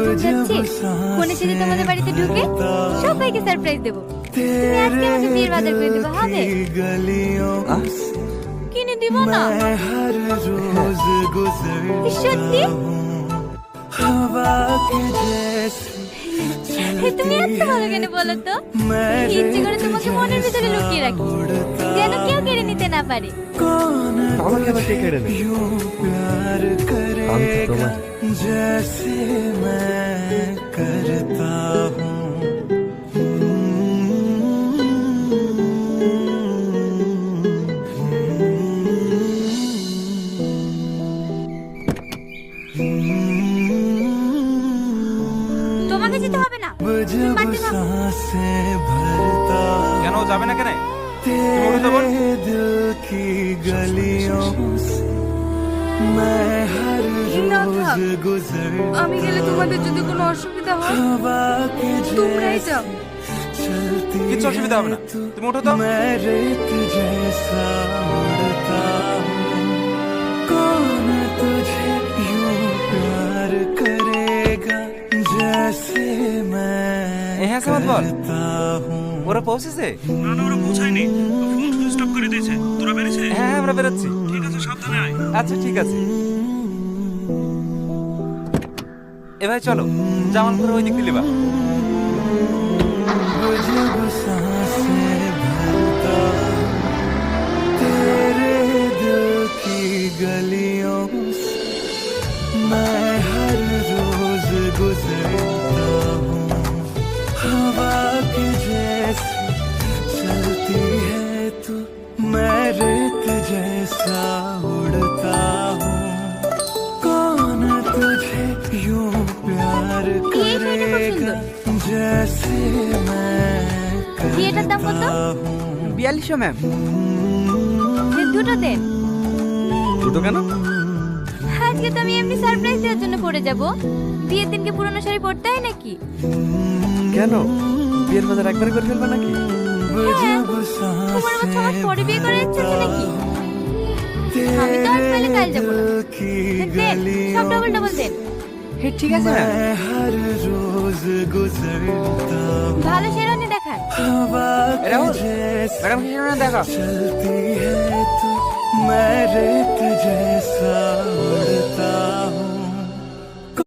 প্রথম যাচ্ছি, ফোনে সেজে তোমাদের বাড়িতে ঢুকে সবাইকে সারপ্রাইজ দেবো। তুমি আজকে আমাকে বিয়ের বাজার করে দেবো, হবে? কিনে দিব না? সত্যি? তুমি এত ভালো কেন বলো তো? ইচ্ছে করে তোমাকে মনের ভিতরে লুকিয়ে রাখি, যেন কেউ কেড়ে নিতে না পারে। আমাকে আবার কে কেড়ে নেবে? আমি তো তোমার। जैसे मैं करता हूँ তোমাকে যেতে হবে না, তুমি মাঠে থাকো। सांसें भरता কেন যাবে না কেন? तेरे दिल की गलियों से मैं हर না থাক, रोज गुजरता আমি গেলে তোমাদের যদি কোনো অসুবিধা হয় हवा के তোমরাই যাও। चलती কিচ্ছু অসুবিধা হবে না, তুমি ওঠো তো। मैं रेत जैसा उड़ता हूँ कौन तुझे यूं प्यार करेगा जैसे मैं হ্যাঁ সামাদ বল, करता हूँ ওরা পৌঁছেছে? না না, ওরা পৌঁছায়নি। ফোন সুইচ অফ করে দিয়েছে। তোরা বেরিয়েছে? হ্যাঁ আমরা বেরোচ্ছি। ঠিক আছে, সাবধানে আয়। আচ্ছা ঠিক আছে। এ ভাই চলো, জামান করে ওই দিক দিলে বা। जब सांसें भरता तेरे दिल की गलियों से मैं हर रोज गुजरता हूँ हवा के जैसे चलती है तू मैं रेत जैसा उड़ता हूँ कौन तुझे यूं प्यार करेगा जैसे मैं বিয়েটার দাম কত? 4200 ম্যাম। দুটো দেন। দুটো কেন? আজকে তো আমি এমনি সারপ্রাইজ দেওয়ার জন্য পরে যাব। বিয়ের দিনকে পুরনো শাড়ি পরতে হয় নাকি? কেন বিয়ের বাজার একবার করে ফেলবা নাকি? হ্যাঁ, তোমার আবার 6 মাস পরে বিয়ে করার ইচ্ছা আছে নাকি? আমি তো আজ পেলে কাল যাবো না। দেন, সব ডবল ডবল দেন। হ্যাঁ ঠিক আছে ম্যাম। मैं हर रोज गुजरता ভালো শেরওয়ানি দেখান। हवा के राहुल, जैसे ম্যাডাম কি না দেখা? चलती है तू मैं रेत जैसा उड़ता हूँ